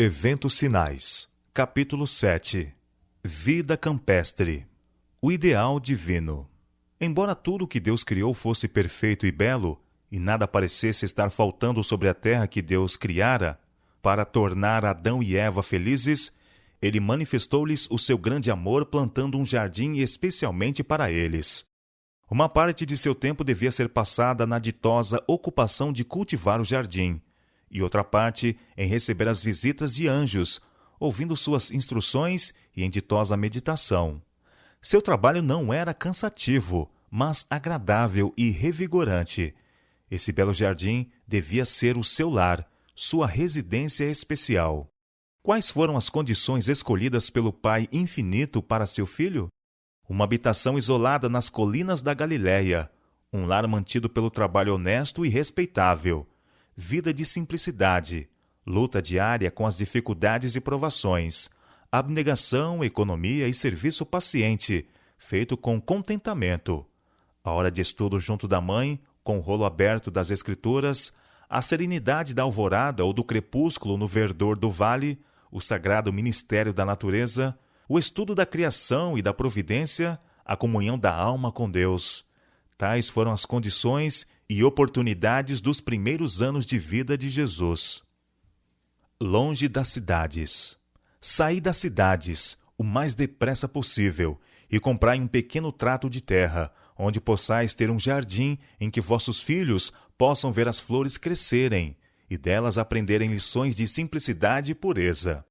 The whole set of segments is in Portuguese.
Eventos finais. Capítulo 7. Vida campestre. O ideal divino. Embora tudo o que Deus criou fosse perfeito e belo, e nada parecesse estar faltando sobre a terra que Deus criara, para tornar Adão e Eva felizes, ele manifestou-lhes o seu grande amor plantando um jardim especialmente para eles. Uma parte de seu tempo devia ser passada na ditosa ocupação de cultivar o jardim, e outra parte em receber as visitas de anjos, ouvindo suas instruções e em ditosa meditação. Seu trabalho não era cansativo, mas agradável e revigorante. Esse belo jardim devia ser o seu lar, sua residência especial. Quais foram as condições escolhidas pelo Pai infinito para seu filho? Uma habitação isolada nas colinas da Galiléia, um lar mantido pelo trabalho honesto e respeitável, vida de simplicidade, luta diária com as dificuldades e provações, abnegação, economia e serviço paciente, feito com contentamento, a hora de estudo junto da mãe, com o rolo aberto das Escrituras, a serenidade da alvorada ou do crepúsculo no verdor do vale, o sagrado ministério da natureza, o estudo da criação e da providência, a comunhão da alma com Deus. Tais foram as condições e oportunidades dos primeiros anos de vida de Jesus. Longe das cidades. Saí das cidades o mais depressa possível e comprai um pequeno trato de terra, onde possais ter um jardim em que vossos filhos possam ver as flores crescerem e delas aprenderem lições de simplicidade e pureza.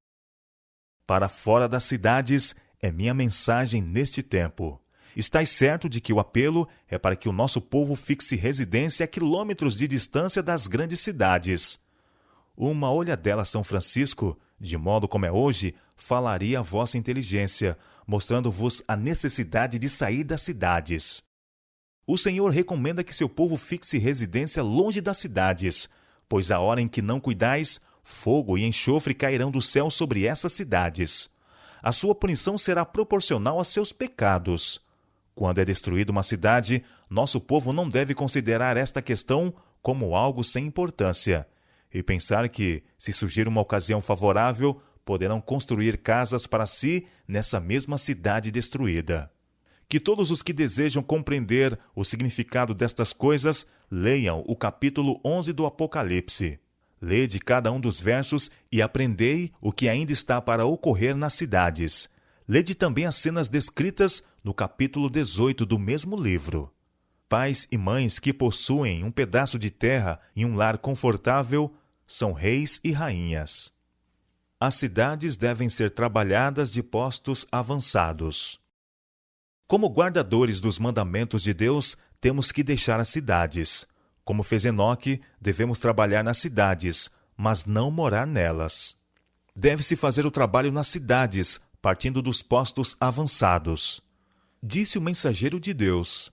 Para fora das cidades é minha mensagem neste tempo. Estais certo de que o apelo é para que o nosso povo fixe residência a quilômetros de distância das grandes cidades. Uma olhadela a São Francisco, de modo como é hoje, falaria a vossa inteligência, mostrando-vos a necessidade de sair das cidades. O Senhor recomenda que seu povo fixe residência longe das cidades, pois a hora em que não cuidais, fogo e enxofre cairão do céu sobre essas cidades. A sua punição será proporcional a seus pecados. Quando é destruída uma cidade, nosso povo não deve considerar esta questão como algo sem importância e pensar que, se surgir uma ocasião favorável, poderão construir casas para si nessa mesma cidade destruída. Que todos os que desejam compreender o significado destas coisas leiam o capítulo 11 do Apocalipse. Lede cada um dos versos e aprendei o que ainda está para ocorrer nas cidades. Lede também as cenas descritas no capítulo 18 do mesmo livro. Pais e mães que possuem um pedaço de terra e um lar confortável são reis e rainhas. As cidades devem ser trabalhadas de postos avançados. Como guardadores dos mandamentos de Deus, temos que deixar as cidades. Como fez Enoque, devemos trabalhar nas cidades, mas não morar nelas. Deve-se fazer o trabalho nas cidades, partindo dos postos avançados. Disse o mensageiro de Deus: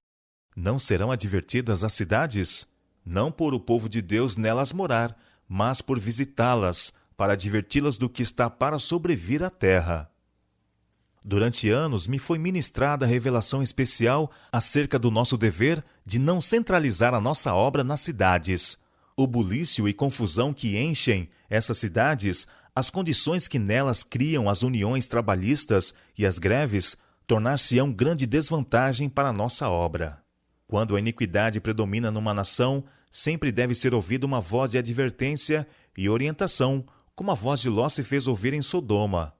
não serão advertidas as cidades? Não por o povo de Deus nelas morar, mas por visitá-las, para adverti-las do que está para sobrevir à terra. Durante anos me foi ministrada a revelação especial acerca do nosso dever de não centralizar a nossa obra nas cidades. O bulício e confusão que enchem essas cidades, as condições que nelas criam as uniões trabalhistas e as greves, tornar-se-ão grande desvantagem para a nossa obra. Quando a iniquidade predomina numa nação, sempre deve ser ouvida uma voz de advertência e orientação, como a voz de Ló se fez ouvir em Sodoma.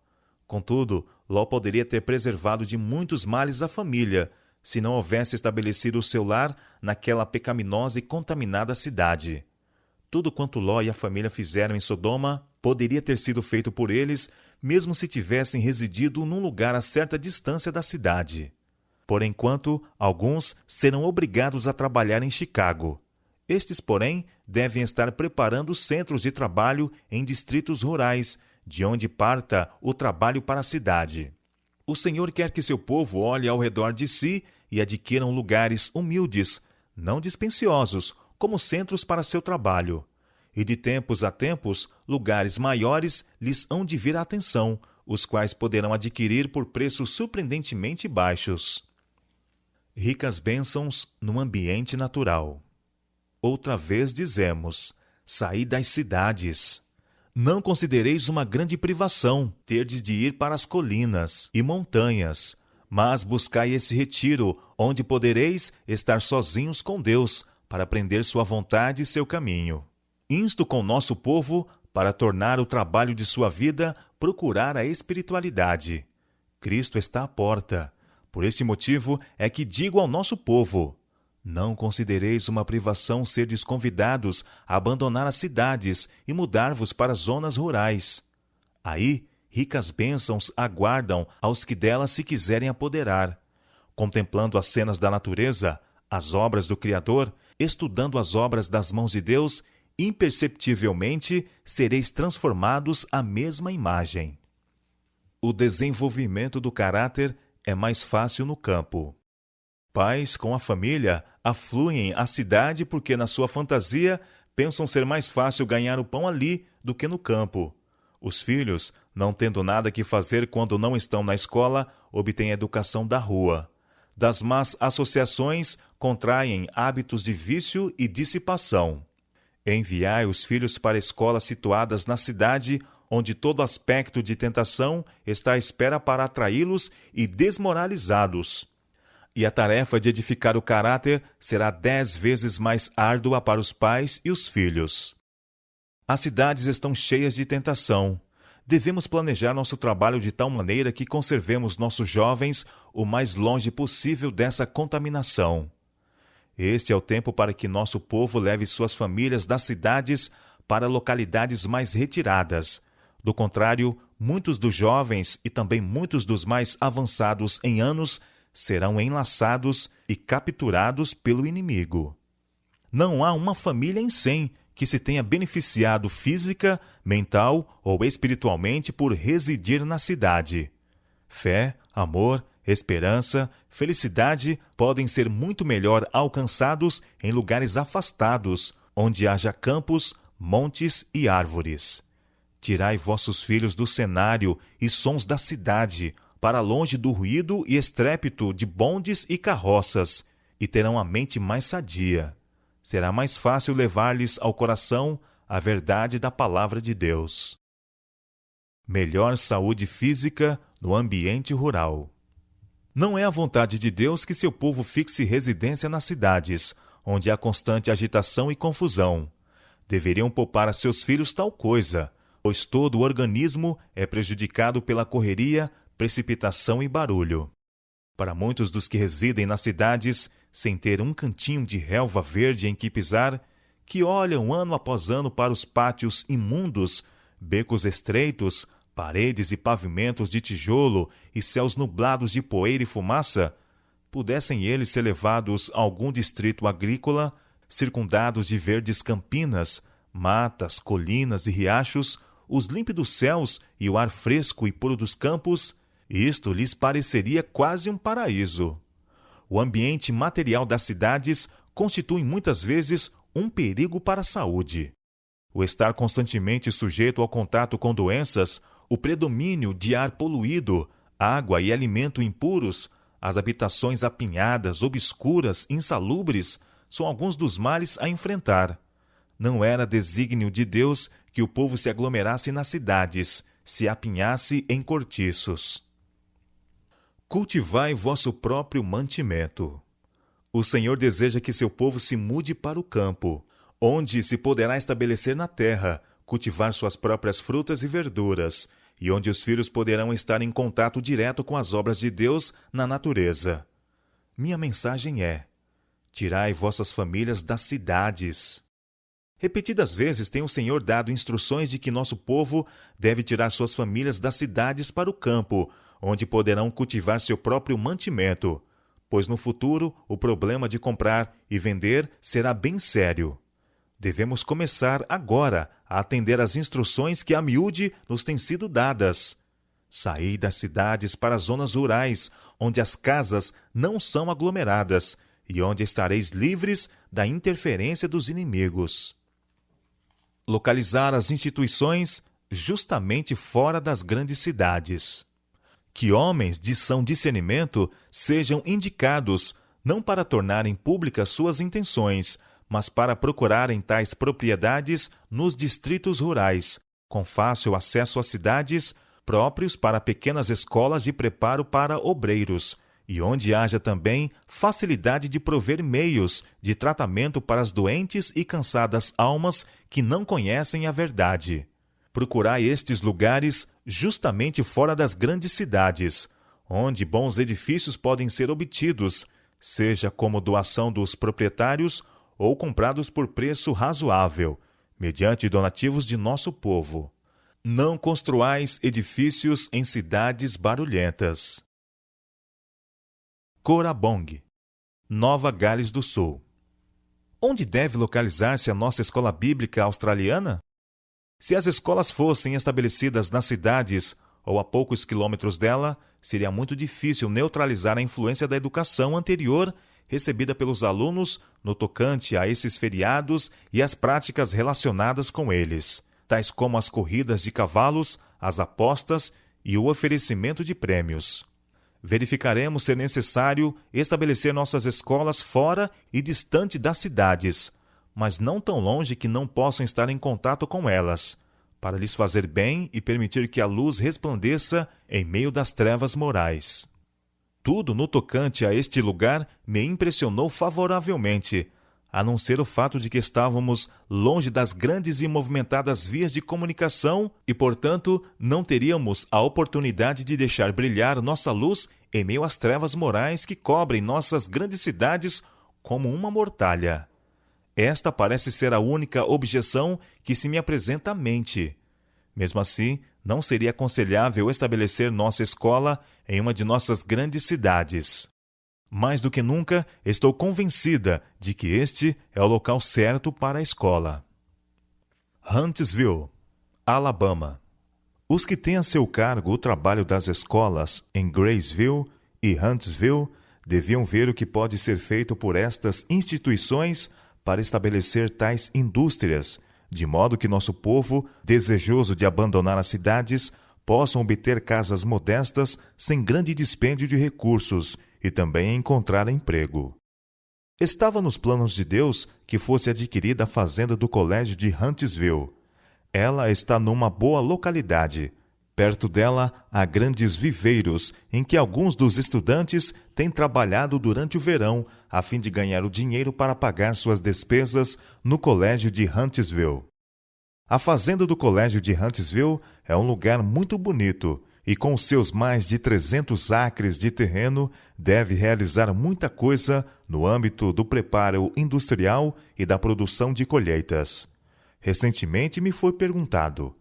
Contudo, Ló poderia ter preservado de muitos males a família, se não houvesse estabelecido o seu lar naquela pecaminosa e contaminada cidade. Tudo quanto Ló e a família fizeram em Sodoma poderia ter sido feito por eles, mesmo se tivessem residido num lugar a certa distância da cidade. Por enquanto, alguns serão obrigados a trabalhar em Chicago. Estes, porém, devem estar preparando centros de trabalho em distritos rurais, de onde parta o trabalho para a cidade. O Senhor quer que seu povo olhe ao redor de si e adquiram lugares humildes, não dispendiosos, como centros para seu trabalho. E de tempos a tempos, lugares maiores lhes hão de vir a atenção, os quais poderão adquirir por preços surpreendentemente baixos. Ricas bênçãos no ambiente natural. Outra vez dizemos: saí das cidades. Não considereis uma grande privação terdes de ir para as colinas e montanhas, mas buscai esse retiro, onde podereis estar sozinhos com Deus, para aprender sua vontade e seu caminho. Insto com nosso povo, para tornar o trabalho de sua vida, procurar a espiritualidade. Cristo está à porta. Por esse motivo é que digo ao nosso povo: não considereis uma privação serdes convidados a abandonar as cidades e mudar-vos para zonas rurais. Aí, ricas bênçãos aguardam aos que delas se quiserem apoderar. Contemplando as cenas da natureza, as obras do Criador, estudando as obras das mãos de Deus, imperceptivelmente sereis transformados à mesma imagem. O desenvolvimento do caráter é mais fácil no campo. Pais com a família afluem à cidade porque, na sua fantasia, pensam ser mais fácil ganhar o pão ali do que no campo. Os filhos, não tendo nada que fazer quando não estão na escola, obtêm educação da rua. Das más associações, contraem hábitos de vício e dissipação. Enviai os filhos para escolas situadas na cidade, onde todo aspecto de tentação está à espera para atraí-los e desmoralizá-los. E a tarefa de edificar o caráter será 10 vezes mais árdua para os pais e os filhos. As cidades estão cheias de tentação. Devemos planejar nosso trabalho de tal maneira que conservemos nossos jovens o mais longe possível dessa contaminação. Este é o tempo para que nosso povo leve suas famílias das cidades para localidades mais retiradas. Do contrário, muitos dos jovens e também muitos dos mais avançados em anos serão enlaçados e capturados pelo inimigo. Não há uma família em 100 que se tenha beneficiado física, mental ou espiritualmente por residir na cidade. Fé, amor, esperança, felicidade podem ser muito melhor alcançados em lugares afastados, onde haja campos, montes e árvores. Tirai vossos filhos do cenário e sons da cidade, para longe do ruído e estrépito de bondes e carroças, e terão a mente mais sadia. Será mais fácil levar-lhes ao coração a verdade da palavra de Deus. Melhor saúde física no ambiente rural. Não é a vontade de Deus que seu povo fixe residência nas cidades, onde há constante agitação e confusão. Deveriam poupar a seus filhos tal coisa, pois todo o organismo é prejudicado pela correria, precipitação e barulho. Para muitos dos que residem nas cidades, sem ter um cantinho de relva verde em que pisar, que olham ano após ano para os pátios imundos, becos estreitos, paredes e pavimentos de tijolo e céus nublados de poeira e fumaça, pudessem eles ser levados a algum distrito agrícola, circundados de verdes campinas, matas, colinas e riachos, os límpidos céus e o ar fresco e puro dos campos, isto lhes pareceria quase um paraíso. O ambiente material das cidades constitui muitas vezes um perigo para a saúde. O estar constantemente sujeito ao contato com doenças, o predomínio de ar poluído, água e alimento impuros, as habitações apinhadas, obscuras, insalubres, são alguns dos males a enfrentar. Não era desígnio de Deus que o povo se aglomerasse nas cidades, se apinhasse em cortiços. Cultivai vosso próprio mantimento. O Senhor deseja que seu povo se mude para o campo, onde se poderá estabelecer na terra, cultivar suas próprias frutas e verduras, e onde os filhos poderão estar em contato direto com as obras de Deus na natureza. Minha mensagem é: tirai vossas famílias das cidades. Repetidas vezes tem o Senhor dado instruções de que nosso povo deve tirar suas famílias das cidades para o campo, onde poderão cultivar seu próprio mantimento, pois no futuro o problema de comprar e vender será bem sério. Devemos começar agora a atender às instruções que a miúde nos têm sido dadas. Saí das cidades para as zonas rurais, onde as casas não são aglomeradas e onde estareis livres da interferência dos inimigos. Localizar as instituições justamente fora das grandes cidades. Que homens de são discernimento sejam indicados, não para tornarem públicas suas intenções, mas para procurarem tais propriedades nos distritos rurais, com fácil acesso às cidades, próprios para pequenas escolas de preparo para obreiros, e onde haja também facilidade de prover meios de tratamento para as doentes e cansadas almas que não conhecem a verdade. Procurai estes lugares justamente fora das grandes cidades, onde bons edifícios podem ser obtidos, seja como doação dos proprietários ou comprados por preço razoável, mediante donativos de nosso povo. Não construais edifícios em cidades barulhentas. Korabong, Nova Gales do Sul. Onde deve localizar-se a nossa escola bíblica australiana? Se as escolas fossem estabelecidas nas cidades ou a poucos quilômetros dela, seria muito difícil neutralizar a influência da educação anterior recebida pelos alunos no tocante a esses feriados e as práticas relacionadas com eles, tais como as corridas de cavalos, as apostas e o oferecimento de prêmios. Verificaremos ser necessário estabelecer nossas escolas fora e distante das cidades, mas não tão longe que não possam estar em contato com elas, para lhes fazer bem e permitir que a luz resplandeça em meio das trevas morais. Tudo no tocante a este lugar me impressionou favoravelmente, a não ser o fato de que estávamos longe das grandes e movimentadas vias de comunicação e, portanto, não teríamos a oportunidade de deixar brilhar nossa luz em meio às trevas morais que cobrem nossas grandes cidades como uma mortalha. Esta parece ser a única objeção que se me apresenta à mente. Mesmo assim, não seria aconselhável estabelecer nossa escola em uma de nossas grandes cidades. Mais do que nunca, estou convencida de que este é o local certo para a escola. Huntsville, Alabama. Os que têm a seu cargo o trabalho das escolas em Graceville e Huntsville deviam ver o que pode ser feito por estas instituições para estabelecer tais indústrias, de modo que nosso povo, desejoso de abandonar as cidades, possam obter casas modestas sem grande dispêndio de recursos e também encontrar emprego. Estava nos planos de Deus que fosse adquirida a fazenda do colégio de Huntsville. Ela está numa boa localidade. Perto dela há grandes viveiros em que alguns dos estudantes têm trabalhado durante o verão a fim de ganhar o dinheiro para pagar suas despesas no colégio de Huntsville. A fazenda do colégio de Huntsville é um lugar muito bonito e, com seus mais de 300 acres de terreno, deve realizar muita coisa no âmbito do preparo industrial e da produção de colheitas. Recentemente me foi perguntado: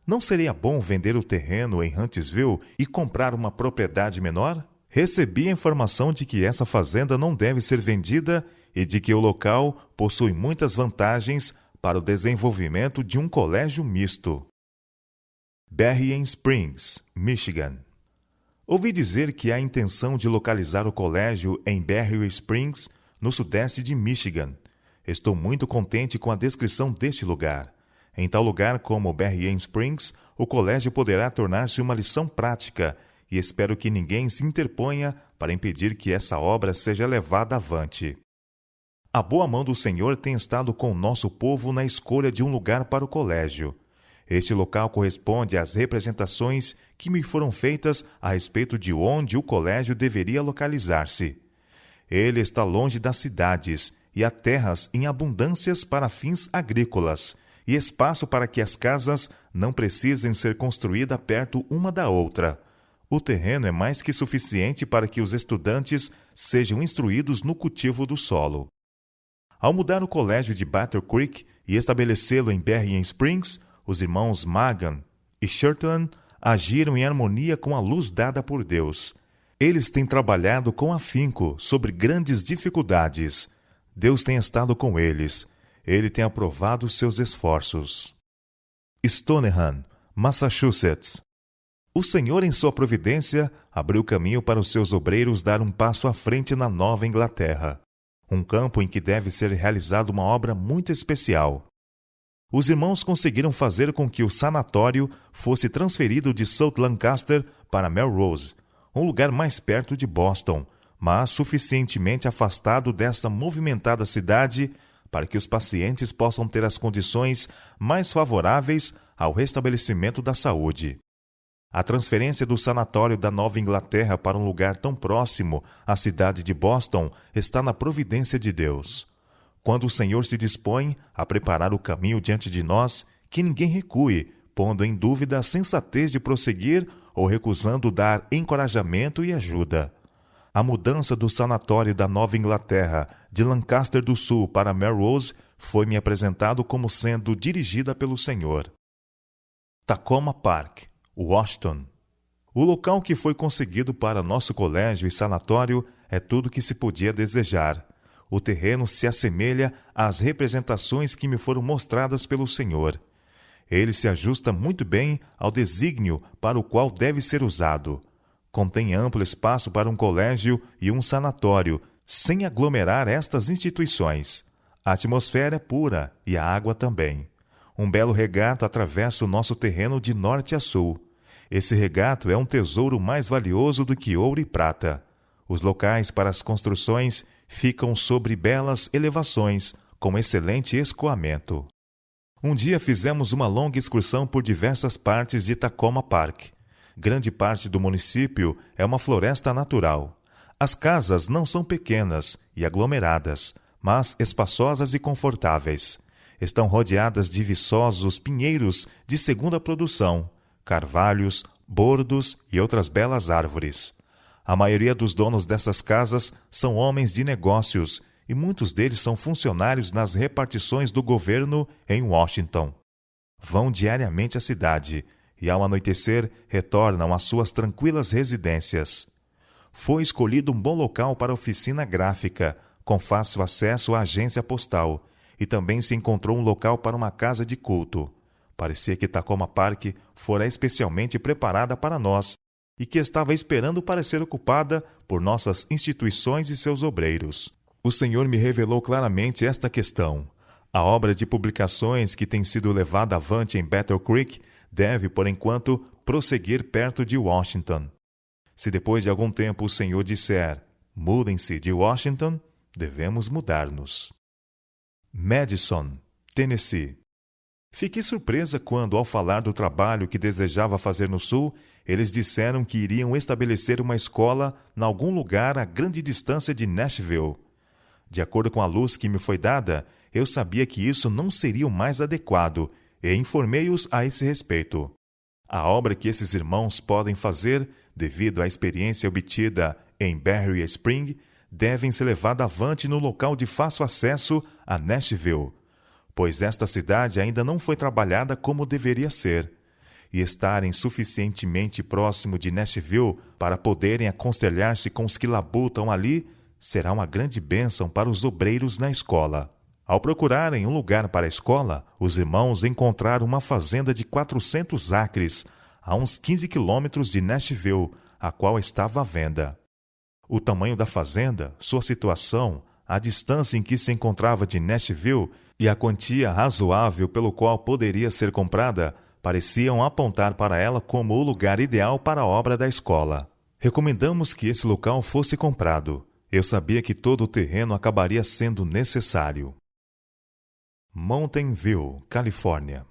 não seria bom vender o terreno em Huntsville e comprar uma propriedade menor? Recebi a informação de que essa fazenda não deve ser vendida e de que o local possui muitas vantagens para o desenvolvimento de um colégio misto. Berrien Springs, Michigan. Ouvi dizer que há intenção de localizar o colégio em Berrien Springs, no sudeste de Michigan. Estou muito contente com a descrição deste lugar. Em tal lugar como Berrien Springs, o colégio poderá tornar-se uma lição prática e espero que ninguém se interponha para impedir que essa obra seja levada avante. A boa mão do Senhor tem estado com o nosso povo na escolha de um lugar para o colégio. Este local corresponde às representações que me foram feitas a respeito de onde o colégio deveria localizar-se. Ele está longe das cidades e há terras em abundâncias para fins agrícolas e espaço para que as casas não precisem ser construídas perto uma da outra. O terreno é mais que suficiente para que os estudantes sejam instruídos no cultivo do solo. Ao mudar o colégio de Battle Creek e estabelecê-lo em Berrien Springs, os irmãos Magan e Shirtland agiram em harmonia com a luz dada por Deus. Eles têm trabalhado com afinco sobre grandes dificuldades. Deus tem estado com eles. Ele tem aprovado seus esforços. Stoneham, Massachusetts. O Senhor, em sua providência, abriu caminho para os seus obreiros dar um passo à frente na Nova Inglaterra, um campo em que deve ser realizada uma obra muito especial. Os irmãos conseguiram fazer com que o sanatório fosse transferido de South Lancaster para Melrose, um lugar mais perto de Boston, mas suficientemente afastado desta movimentada cidade para que os pacientes possam ter as condições mais favoráveis ao restabelecimento da saúde. A transferência do sanatório da Nova Inglaterra para um lugar tão próximo à cidade de Boston está na providência de Deus. Quando o Senhor se dispõe a preparar o caminho diante de nós, que ninguém recue, pondo em dúvida a sensatez de prosseguir ou recusando dar encorajamento e ajuda. A mudança do sanatório da Nova Inglaterra de Lancaster do Sul para Melrose foi-me apresentado como sendo dirigida pelo Senhor. Tacoma Park, Washington. O local que foi conseguido para nosso colégio e sanatório é tudo que se podia desejar. O terreno se assemelha às representações que me foram mostradas pelo Senhor. Ele se ajusta muito bem ao desígnio para o qual deve ser usado. Contém amplo espaço para um colégio e um sanatório, sem aglomerar estas instituições. A atmosfera é pura e a água também. Um belo regato atravessa o nosso terreno de norte a sul. Esse regato é um tesouro mais valioso do que ouro e prata. Os locais para as construções ficam sobre belas elevações, com excelente escoamento. Um dia fizemos uma longa excursão por diversas partes de Tacoma Park. Grande parte do município é uma floresta natural. As casas não são pequenas e aglomeradas, mas espaçosas e confortáveis. Estão rodeadas de viçosos pinheiros de segunda produção, carvalhos, bordos e outras belas árvores. A maioria dos donos dessas casas são homens de negócios e muitos deles são funcionários nas repartições do governo em Washington. Vão diariamente à cidade e, ao anoitecer, retornam às suas tranquilas residências. Foi escolhido um bom local para a oficina gráfica, com fácil acesso à agência postal, e também se encontrou um local para uma casa de culto. Parecia que Tacoma Park fora especialmente preparada para nós e que estava esperando para ser ocupada por nossas instituições e seus obreiros. O Senhor me revelou claramente esta questão. A obra de publicações que tem sido levada avante em Battle Creek deve, por enquanto, prosseguir perto de Washington. Se depois de algum tempo o Senhor disser, mudem-se de Washington, devemos mudar-nos. Madison, Tennessee. Fiquei surpresa quando, ao falar do trabalho que desejava fazer no Sul, eles disseram que iriam estabelecer uma escola em algum lugar a grande distância de Nashville. De acordo com a luz que me foi dada, eu sabia que isso não seria o mais adequado e informei-os a esse respeito. A obra que esses irmãos podem fazer, devido à experiência obtida em Berry Spring, devem ser levada avante no local de fácil acesso a Nashville, pois esta cidade ainda não foi trabalhada como deveria ser, e estarem suficientemente próximo de Nashville para poderem aconselhar-se com os que labutam ali será uma grande bênção para os obreiros na escola. Ao procurarem um lugar para a escola, os irmãos encontraram uma fazenda de 400 acres, a uns 15 quilômetros de Nashville, a qual estava à venda. O tamanho da fazenda, sua situação, a distância em que se encontrava de Nashville e a quantia razoável pelo qual poderia ser comprada pareciam apontar para ela como o lugar ideal para a obra da escola. Recomendamos que esse local fosse comprado. Eu sabia que todo o terreno acabaria sendo necessário. Mountain View, Califórnia.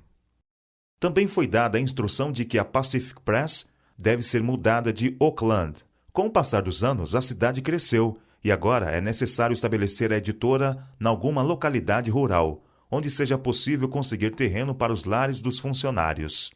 Também foi dada a instrução de que a Pacific Press deve ser mudada de Oakland. Com o passar dos anos, a cidade cresceu e agora é necessário estabelecer a editora em alguma localidade rural, onde seja possível conseguir terreno para os lares dos funcionários.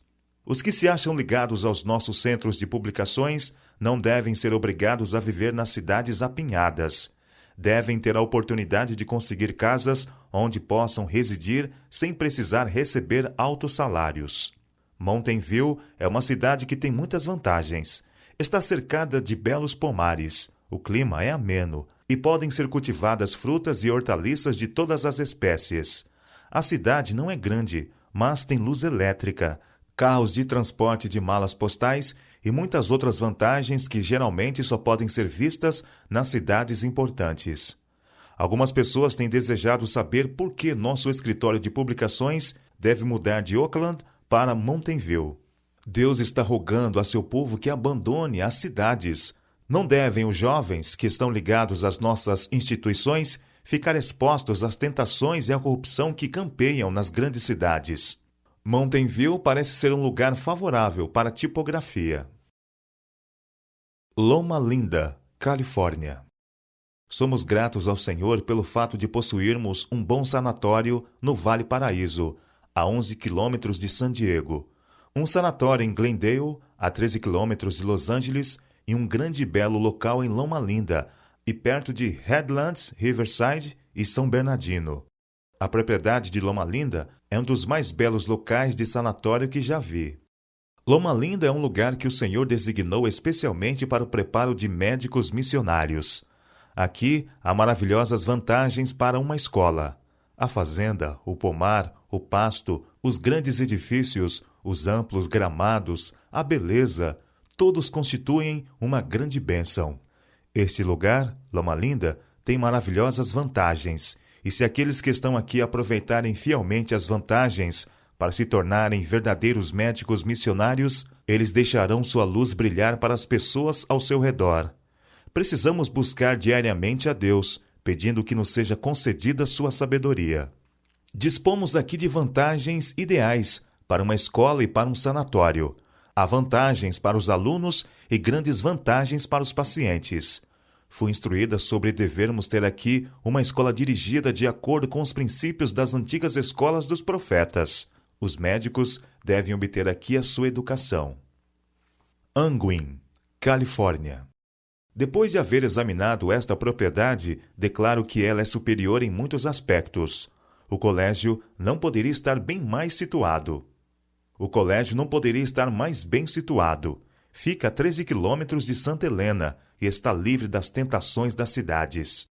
Os que se acham ligados aos nossos centros de publicações não devem ser obrigados a viver nas cidades apinhadas. Devem ter a oportunidade de conseguir casas onde possam residir sem precisar receber altos salários. Mountain View é uma cidade que tem muitas vantagens. Está cercada de belos pomares, o clima é ameno e podem ser cultivadas frutas e hortaliças de todas as espécies. A cidade não é grande, mas tem luz elétrica, carros de transporte de malas postais e muitas outras vantagens que geralmente só podem ser vistas nas cidades importantes. Algumas pessoas têm desejado saber por que nosso escritório de publicações deve mudar de Oakland para Mountain View. Deus está rogando a seu povo que abandone as cidades. Não devem os jovens que estão ligados às nossas instituições ficar expostos às tentações e à corrupção que campeiam nas grandes cidades. Mountain View parece ser um lugar favorável para a tipografia. Loma Linda, Califórnia. Somos gratos ao Senhor pelo fato de possuirmos um bom sanatório no Vale Paraíso, a 11 quilômetros de San Diego, um sanatório em Glendale, a 13 quilômetros de Los Angeles, e um grande e belo local em Loma Linda, e perto de Headlands, Riverside e São Bernardino. A propriedade de Loma Linda é um dos mais belos locais de sanatório que já vi. Loma Linda é um lugar que o Senhor designou especialmente para o preparo de médicos missionários. Aqui há maravilhosas vantagens para uma escola. A fazenda, o pomar, o pasto, os grandes edifícios, os amplos gramados, a beleza, todos constituem uma grande bênção. Este lugar, Loma Linda, tem maravilhosas vantagens, e se aqueles que estão aqui aproveitarem fielmente as vantagens para se tornarem verdadeiros médicos missionários, eles deixarão sua luz brilhar para as pessoas ao seu redor. Precisamos buscar diariamente a Deus, pedindo que nos seja concedida sua sabedoria. Dispomos aqui de vantagens ideais para uma escola e para um sanatório. Há vantagens para os alunos e grandes vantagens para os pacientes. Fui instruída sobre devermos ter aqui uma escola dirigida de acordo com os princípios das antigas escolas dos profetas. Os médicos devem obter aqui a sua educação. Unwin, Califórnia. Depois de haver examinado esta propriedade, declaro que ela é superior em muitos aspectos. O colégio não poderia estar bem mais situado. Fica a 13 quilômetros de Santa Helena e está livre das tentações das cidades.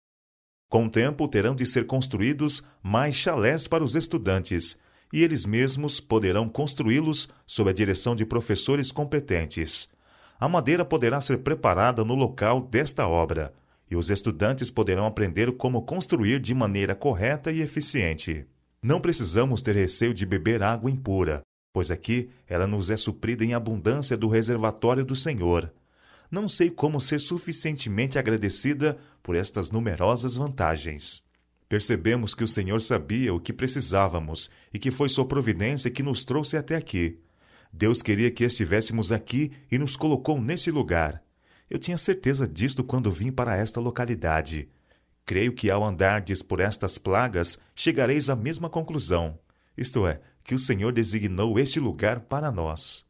Com o tempo, terão de ser construídos mais chalés para os estudantes, e eles mesmos poderão construí-los sob a direção de professores competentes. A madeira poderá ser preparada no local desta obra, e os estudantes poderão aprender como construir de maneira correta e eficiente. Não precisamos ter receio de beber água impura, pois aqui ela nos é suprida em abundância do reservatório do Senhor. Não sei como ser suficientemente agradecida por estas numerosas vantagens. Percebemos que o Senhor sabia o que precisávamos e que foi sua providência que nos trouxe até aqui. Deus queria que estivéssemos aqui e nos colocou nesse lugar. Eu tinha certeza disto quando vim para esta localidade. Creio que ao andardes por estas plagas, chegareis à mesma conclusão, isto é, que o Senhor designou este lugar para nós.